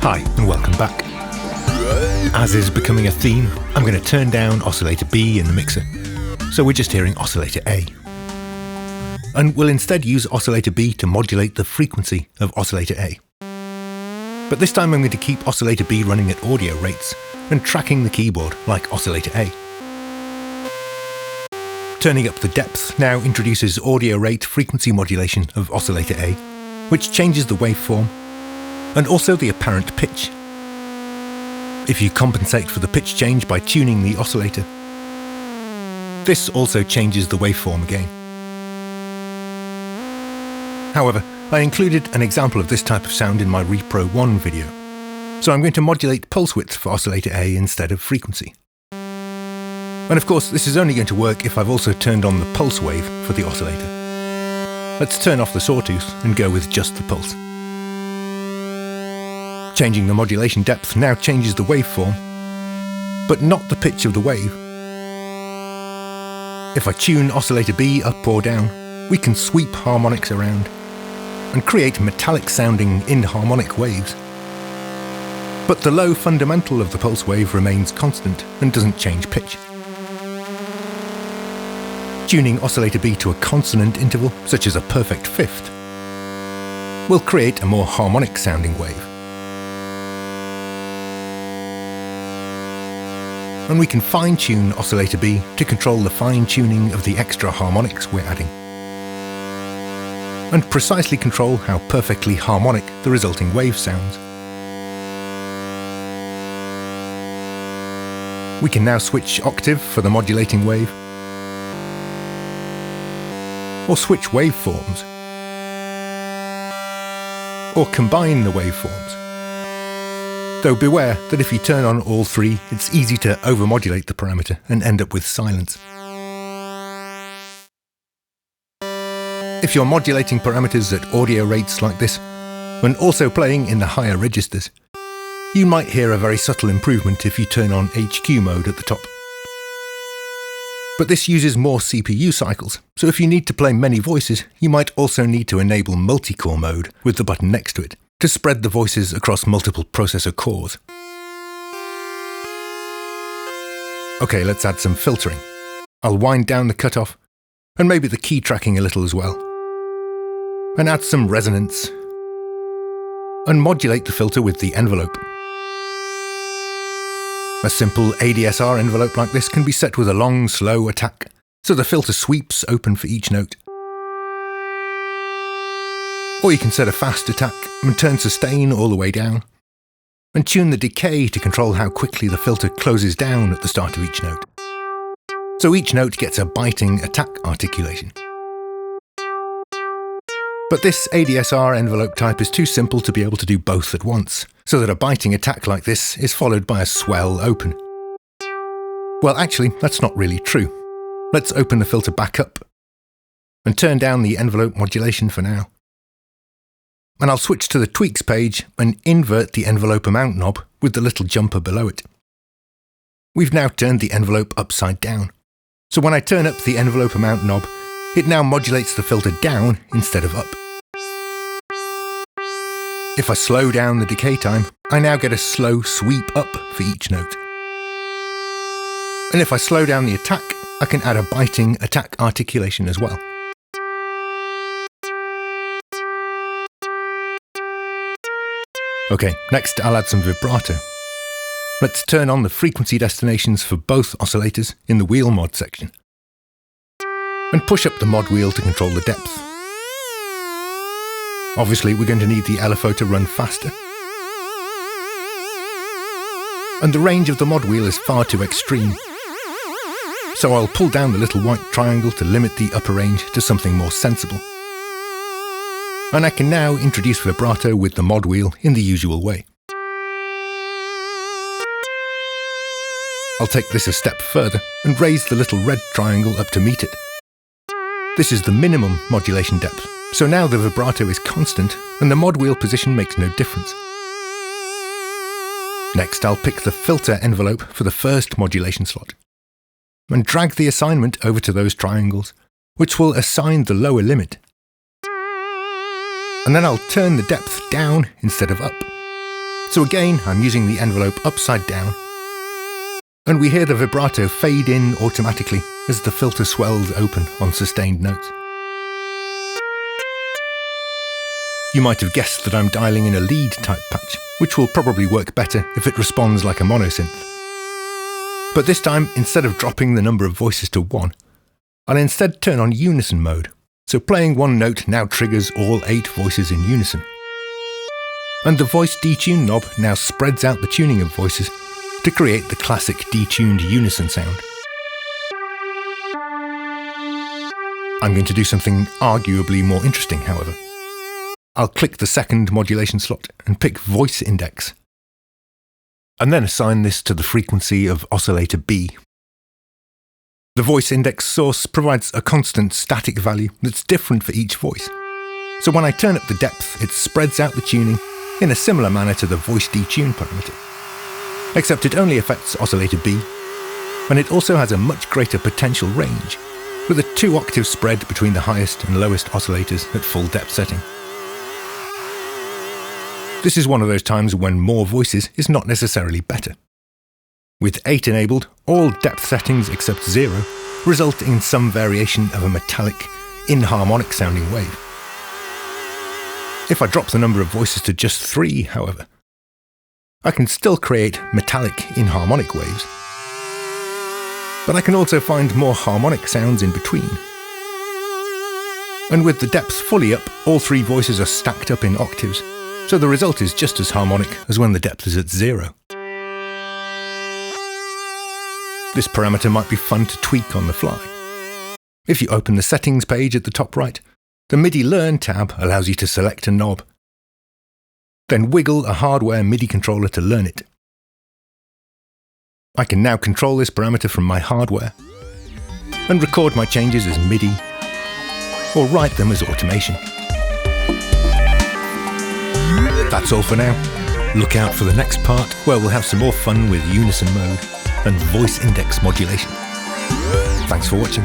Hi, and welcome back. As is becoming a theme, I'm going to turn down Oscillator B in the mixer, so we're just hearing Oscillator A. And we'll instead use Oscillator B to modulate the frequency of Oscillator A. But this time I'm going to keep Oscillator B running at audio rates and tracking the keyboard like Oscillator A. Turning up the depth now introduces audio rate frequency modulation of Oscillator A, which changes the waveform and also the apparent pitch. If you compensate for the pitch change by tuning the oscillator, this also changes the waveform again. However, I included an example of this type of sound in my Repro-5 video, so I'm going to modulate pulse width for Oscillator A instead of frequency. And of course, this is only going to work if I've also turned on the pulse wave for the oscillator. Let's turn off the sawtooth and go with just the pulse. Changing the modulation depth now changes the waveform, but not the pitch of the wave. If I tune Oscillator B up or down, we can sweep harmonics around and create metallic-sounding inharmonic waves. But the low fundamental of the pulse wave remains constant and doesn't change pitch. Tuning Oscillator B to a consonant interval, such as a perfect fifth, will create a more harmonic-sounding wave. And we can fine-tune Oscillator B to control the fine-tuning of the extra harmonics we're adding, and precisely control how perfectly harmonic the resulting wave sounds. We can now switch octave for the modulating wave, or switch waveforms, or combine the waveforms. Though beware that if you turn on all three, it's easy to overmodulate the parameter and end up with silence. If you're modulating parameters at audio rates like this, and also playing in the higher registers, you might hear a very subtle improvement if you turn on HQ mode at the top. But this uses more CPU cycles, so if you need to play many voices, you might also need to enable multi-core mode with the button next to it, to spread the voices across multiple processor cores. Okay, let's add some filtering. I'll wind down the cutoff, and maybe the key tracking a little as well. And add some resonance, and modulate the filter with the envelope. A simple ADSR envelope like this can be set with a long, slow attack, so the filter sweeps open for each note. Or you can set a fast attack and turn sustain all the way down, and tune the decay to control how quickly the filter closes down at the start of each note. So each note gets a biting attack articulation. But this ADSR envelope type is too simple to be able to do both at once, so that a biting attack like this is followed by a swell open. Well, actually, that's not really true. Let's open the filter back up, and turn down the envelope modulation for now. And I'll switch to the tweaks page and invert the envelope amount knob with the little jumper below it. We've now turned the envelope upside down, so when I turn up the envelope amount knob, it now modulates the filter down instead of up. If I slow down the decay time, I now get a slow sweep up for each note. And if I slow down the attack, I can add a biting attack articulation as well. Okay, next I'll add some vibrato. Let's turn on the frequency destinations for both oscillators in the wheel mod section, and push up the mod wheel to control the depth. Obviously, we're going to need the LFO to run faster, and the range of the mod wheel is far too extreme, so I'll pull down the little white triangle to limit the upper range to something more sensible. And I can now introduce vibrato with the mod wheel in the usual way. I'll take this a step further and raise the little red triangle up to meet it. This is the minimum modulation depth, so now the vibrato is constant and the mod wheel position makes no difference. Next, I'll pick the filter envelope for the first modulation slot and drag the assignment over to those triangles, which will assign the lower limit. And then I'll turn the depth down instead of up. So again, I'm using the envelope upside down, and we hear the vibrato fade in automatically as the filter swells open on sustained notes. You might have guessed that I'm dialing in a lead type patch, which will probably work better if it responds like a monosynth. But this time, instead of dropping the number of voices to 1, I'll instead turn on unison mode, so playing one note now triggers all 8 voices in unison. And the voice detune knob now spreads out the tuning of voices to create the classic detuned unison sound. I'm going to do something arguably more interesting, however. I'll click the second modulation slot and pick voice index, and then assign this to the frequency of oscillator B. The voice index source provides a constant static value that's different for each voice. So when I turn up the depth, it spreads out the tuning in a similar manner to the voice detune parameter. Except it only affects oscillator B, and it also has a much greater potential range, with a 2-octave spread between the highest and lowest oscillators at full depth setting. This is one of those times when more voices is not necessarily better. With 8 enabled, all depth settings except 0 result in some variation of a metallic, inharmonic sounding wave. If I drop the number of voices to just 3, however, I can still create metallic, inharmonic waves. But I can also find more harmonic sounds in between. And with the depth fully up, all 3 voices are stacked up in octaves, so the result is just as harmonic as when the depth is at 0. This parameter might be fun to tweak on the fly. If you open the settings page at the top right, the MIDI Learn tab allows you to select a knob. Then wiggle a hardware MIDI controller to learn it. I can now control this parameter from my hardware and record my changes as MIDI or write them as automation. That's all for now. Look out for the next part where we'll have some more fun with unison mode and voice index modulation. Thanks for watching.